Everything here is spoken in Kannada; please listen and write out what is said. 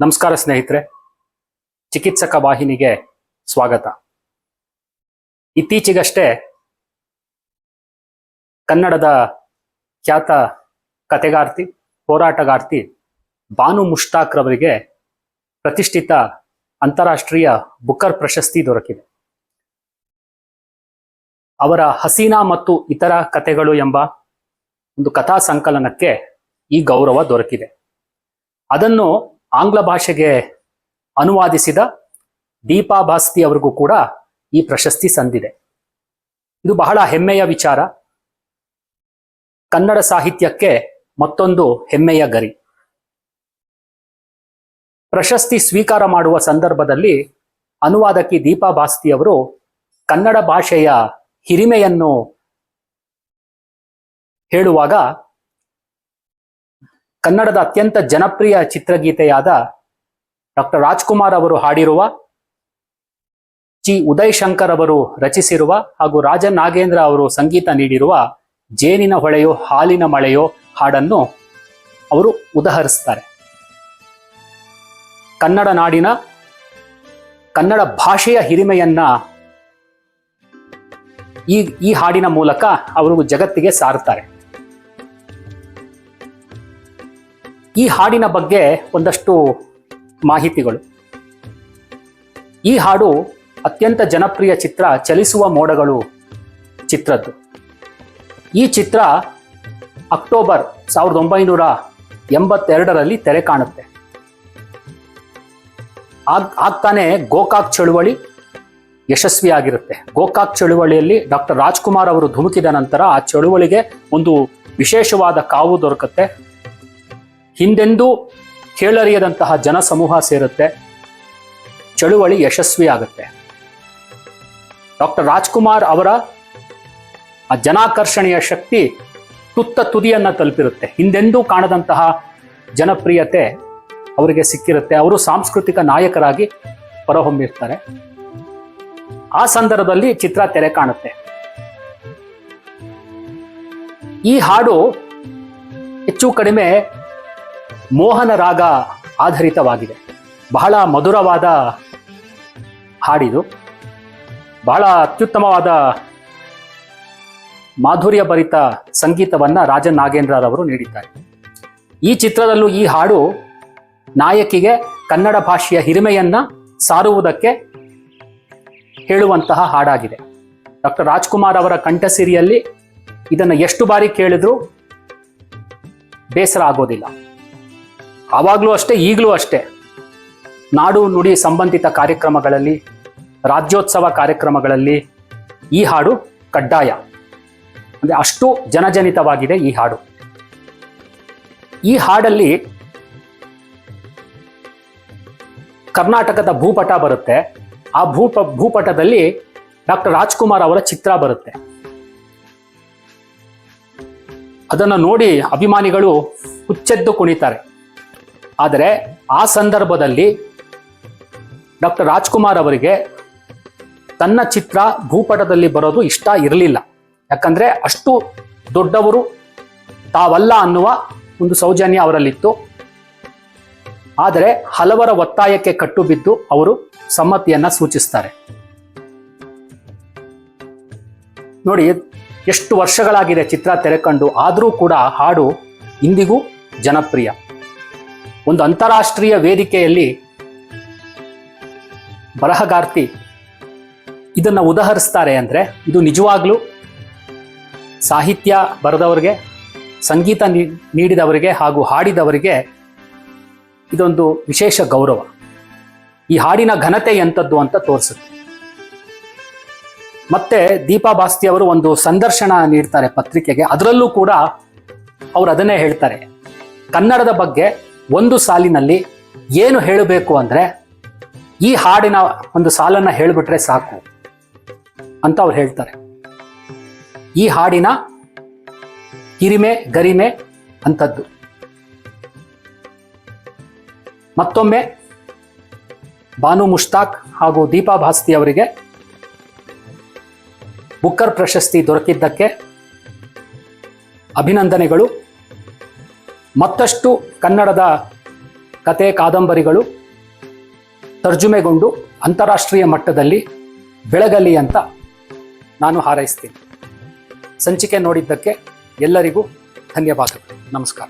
ನಮಸ್ಕಾರ ಸ್ನೇಹಿತರೆ, ಚಿಕಿತ್ಸಕ ವಾಹಿನಿಗೆ ಸ್ವಾಗತ. ಇತ್ತೀಚೆಗಷ್ಟೇ ಕನ್ನಡದ ಖ್ಯಾತ ಕಥೆಗಾರ್ತಿ, ಹೋರಾಟಗಾರ್ತಿ ಬಾನು ಮುಷ್ತಾಕ್ ರವರಿಗೆ ಪ್ರತಿಷ್ಠಿತ ಅಂತಾರಾಷ್ಟ್ರೀಯ ಬುಕರ್ ಪ್ರಶಸ್ತಿ ದೊರಕಿದೆ. ಅವರ ಹಸೀನಾ ಮತ್ತು ಇತರ ಕಥೆಗಳು ಎಂಬ ಒಂದು ಕಥಾ ಸಂಕಲನಕ್ಕೆ ಈ ಗೌರವ ದೊರಕಿದೆ. ಅದನ್ನು ಆಂಗ್ಲ ಭಾಷೆಗೆ ಅನುವಾದಿಸಿದ ದೀಪಾ ಭಾಸ್ತಿ ಅವರಿಗೂ ಕೂಡ ಈ ಪ್ರಶಸ್ತಿ ಸಂದಿದೆ. ಇದು ಬಹಳ ಹೆಮ್ಮೆಯ ವಿಚಾರ. ಕನ್ನಡ ಸಾಹಿತ್ಯಕ್ಕೆ ಮತ್ತೊಂದು ಹೆಮ್ಮೆಯ ಗರಿ. ಪ್ರಶಸ್ತಿ ಸ್ವೀಕಾರ ಮಾಡುವ ಸಂದರ್ಭದಲ್ಲಿ ಅನುವಾದಕಿ ದೀಪಾ ಭಾಸ್ತಿ ಅವರು ಕನ್ನಡ ಭಾಷೆಯ ಹಿರಿಮೆಯನ್ನು ಹೇಳುವಾಗ ಕನ್ನಡದ ಅತ್ಯಂತ ಜನಪ್ರಿಯ ಚಿತ್ರಗೀತೆಯಾದ ಡಾಕ್ಟರ್ ರಾಜ್ಕುಮಾರ್ ಅವರು ಹಾಡಿರುವ, ಜಿ ಉದಯ್ ಶಂಕರ್ ಅವರು ರಚಿಸಿರುವ ಹಾಗೂ ರಾಜ ನಾಗೇಂದ್ರ ಅವರು ಸಂಗೀತ ನೀಡಿರುವ ಜೇನಿನ ಹೊಳೆಯೋ ಹಾಲಿನ ಮಳೆಯೋ ಹಾಡನ್ನು ಅವರು ಉದಹರಿಸ್ತಾರೆ. ಕನ್ನಡ ನಾಡಿನ ಕನ್ನಡ ಭಾಷೆಯ ಹಿರಿಮೆಯನ್ನ ಈ ಹಾಡಿನ ಮೂಲಕ ಅವರು ಜಗತ್ತಿಗೆ ಸಾರುತ್ತಾರೆ. ಈ ಹಾಡಿನ ಬಗ್ಗೆ ಒಂದಷ್ಟು ಮಾಹಿತಿಗಳು. ಈ ಹಾಡು ಅತ್ಯಂತ ಜನಪ್ರಿಯ ಚಿತ್ರ ಚಲಿಸುವ ಮೋಡಗಳು ಚಿತ್ರದ್ದು. ಈ ಚಿತ್ರ ಅಕ್ಟೋಬರ್ 1982ರಲ್ಲಿ ತೆರೆ ಕಾಣುತ್ತೆ. ಆಗ್ತಾನೆ ಗೋಕಾಕ್ ಚಳುವಳಿ ಯಶಸ್ವಿಯಾಗಿರುತ್ತೆ. ಗೋಕಾಕ್ ಚಳುವಳಿಯಲ್ಲಿ ಡಾಕ್ಟರ್ ರಾಜ್ಕುಮಾರ್ ಅವರು ಧುಮುಕಿದ ನಂತರ ಆ ಚಳುವಳಿಗೆ ಒಂದು ವಿಶೇಷವಾದ ಕಾವು ದೊರಕುತ್ತೆ. ಹಿಂದೆಂದೂ ಕೇಳರಿಯದಂತಹ ಜನಸಮೂಹ ಸೇರುತ್ತೆ. ಚಳುವಳಿ ಯಶಸ್ವಿಯಾಗುತ್ತೆ. ಡಾಕ್ಟರ್ ರಾಜ್ಕುಮಾರ್ ಅವರ ಆ ಜನಾಕರ್ಷಣೆಯ ಶಕ್ತಿ ತುತ್ತ ತುದಿಯನ್ನ ತಲುಪಿರುತ್ತೆ. ಹಿಂದೆಂದೂ ಕಾಣದಂತಹ ಜನಪ್ರಿಯತೆ ಅವರಿಗೆ ಸಿಕ್ಕಿರುತ್ತೆ. ಅವರು ಸಾಂಸ್ಕೃತಿಕ ನಾಯಕರಾಗಿ ಹೊರಹೊಮ್ಮಿರ್ತಾರೆ. ಆ ಸಂದರ್ಭದಲ್ಲಿ ಚಿತ್ರ ತೆರೆ ಕಾಣುತ್ತೆ. ಈ ಹಾಡು ಹೆಚ್ಚು ಕಡಿಮೆ ಮೋಹನ ರಾಗ ಆಧಾರಿತವಾಗಿದೆ. ಬಹಳ ಮಧುರವಾದ ಹಾಡಿದು. ಬಹಳ ಅತ್ಯುತ್ತಮವಾದ ಮಾಧುರ್ಯ ಭರಿತ ಸಂಗೀತವನ್ನ ರಾಜ ನಾಗೇಂದ್ರ ಅವರು ನೀಡಿದ್ದಾರೆ. ಈ ಚಿತ್ರದಲ್ಲೂ ಈ ಹಾಡು ನಾಯಕಿಗೆ ಕನ್ನಡ ಭಾಷೆಯ ಹಿರಿಮೆಯನ್ನ ಸಾರುವುದಕ್ಕೆ ಹೇಳುವಂತಹ ಹಾಡಾಗಿದೆ. ಡಾಕ್ಟರ್ ರಾಜ್ಕುಮಾರ್ ಅವರ ಕಂಠಸಿರಿಯಲ್ಲಿ ಇದನ್ನು ಎಷ್ಟು ಬಾರಿ ಕೇಳಿದ್ರೂ ಬೇಸರ ಆಗೋದಿಲ್ಲ. ಆವಾಗಲೂ ಅಷ್ಟೇ, ಈಗಲೂ ಅಷ್ಟೇ. ನಾಡು ನುಡಿ ಸಂಬಂಧಿತ ಕಾರ್ಯಕ್ರಮಗಳಲ್ಲಿ, ರಾಜ್ಯೋತ್ಸವ ಕಾರ್ಯಕ್ರಮಗಳಲ್ಲಿ ಈ ಹಾಡು ಕಡ್ಡಾಯ. ಅಂದರೆ ಅಷ್ಟು ಜನಜನಿತವಾಗಿದೆ ಈ ಹಾಡು. ಈ ಹಾಡಲ್ಲಿ ಕರ್ನಾಟಕದ ಭೂಪಟ ಬರುತ್ತೆ. ಆ ಭೂಪಟದಲ್ಲಿ ಡಾಕ್ಟರ್ ರಾಜ್ಕುಮಾರ್ ಅವರ ಚಿತ್ರ ಬರುತ್ತೆ. ಅದನ್ನು ನೋಡಿ ಅಭಿಮಾನಿಗಳು ಹುಚ್ಚೆದ್ದು ಕುಣಿತಾರೆ. ಆದರೆ ಆ ಸಂದರ್ಭದಲ್ಲಿ ಡಾಕ್ಟರ್ ರಾಜ್ಕುಮಾರ್ ಅವರಿಗೆ ತನ್ನ ಚಿತ್ರ ಭೂಪಟದಲ್ಲಿ ಬರೋದು ಇಷ್ಟ ಇರಲಿಲ್ಲ. ಯಾಕಂದ್ರೆ ಅಷ್ಟು ದೊಡ್ಡವರು ತಾವಲ್ಲ ಅನ್ನುವ ಒಂದು ಸೌಜನ್ಯ ಅವರಲ್ಲಿತ್ತು. ಆದರೆ ಹಲವರ ಒತ್ತಾಯಕ್ಕೆ ಕಟ್ಟು ಬಿದ್ದು ಅವರು ಸಮ್ಮತಿಯನ್ನ ಸೂಚಿಸ್ತಾರೆ. ನೋಡಿ, ಎಷ್ಟು ವರ್ಷಗಳಾಗಿದೆ ಚಿತ್ರ ತೆರೆಕಂಡು, ಆದರೂ ಕೂಡ ಹಾಡು ಇಂದಿಗೂ ಜನಪ್ರಿಯ. ಒಂದು ಅಂತಾರಾಷ್ಟ್ರೀಯ ವೇದಿಕೆಯಲ್ಲಿ ಬರಹಗಾರ್ತಿ ಇದನ್ನು ಉದಹರಿಸ್ತಾರೆ ಅಂದರೆ ಇದು ನಿಜವಾಗ್ಲೂ ಸಾಹಿತ್ಯ ಬರೆದವರಿಗೆ, ಸಂಗೀತ ನೀಡಿದವರಿಗೆ ಹಾಗೂ ಹಾಡಿದವರಿಗೆ ಇದೊಂದು ವಿಶೇಷ ಗೌರವ. ಈ ಹಾಡಿನ ಘನತೆ ಎಂಥದ್ದು ಅಂತ ತೋರಿಸುತ್ತೆ. ಮತ್ತೆ ದೀಪಾ ಭಾಸ್ತಿ ಅವರು ಒಂದು ಸಂದರ್ಶನ ನೀಡ್ತಾರೆ ಪತ್ರಿಕೆಗೆ. ಅದರಲ್ಲೂ ಕೂಡ ಅವರು ಅದನ್ನೇ ಹೇಳ್ತಾರೆ. ಕನ್ನಡದ ಬಗ್ಗೆ ಒಂದು ಸಾಲಿನಲ್ಲಿ ಏನು ಹೇಳಬೇಕು ಅಂದ್ರೆ ಈ ಹಾಡಿನ ಒಂದು ಸಾಲನ್ನ ಹೇಳಿಬಿಟ್ರೆ ಸಾಕು ಅಂತ ಅವ್ರು ಹೇಳ್ತಾರೆ. ಈ ಹಾಡಿನ ಹಿರಿಮೆ ಗರಿಮೆ ಅಂಥದ್ದು. ಮತ್ತೊಮ್ಮೆ ಬಾನು ಮುಷ್ತಾಕ್ ಹಾಗೂ ದೀಪಾ ಭಾಸ್ತಿ ಅವರಿಗೆ ಬುಕ್ಕರ್ ಪ್ರಶಸ್ತಿ ದೊರಕಿದ್ದಕ್ಕೆ ಅಭಿನಂದನೆಗಳು. ಮತ್ತಷ್ಟು ಕನ್ನಡದ ಕತೆ ಕಾದಂಬರಿಗಳು ತರ್ಜುಮೆಗೊಂಡು ಅಂತಾರಾಷ್ಟ್ರೀಯ ಮಟ್ಟದಲ್ಲಿ ಬೆಳಗಲಿ ಅಂತ ನಾನು ಹಾರೈಸ್ತೀನಿ. ಸಂಚಿಕೆ ನೋಡಿದ್ದಕ್ಕೆ ಎಲ್ಲರಿಗೂ ಧನ್ಯವಾದಗಳು. ನಮಸ್ಕಾರ.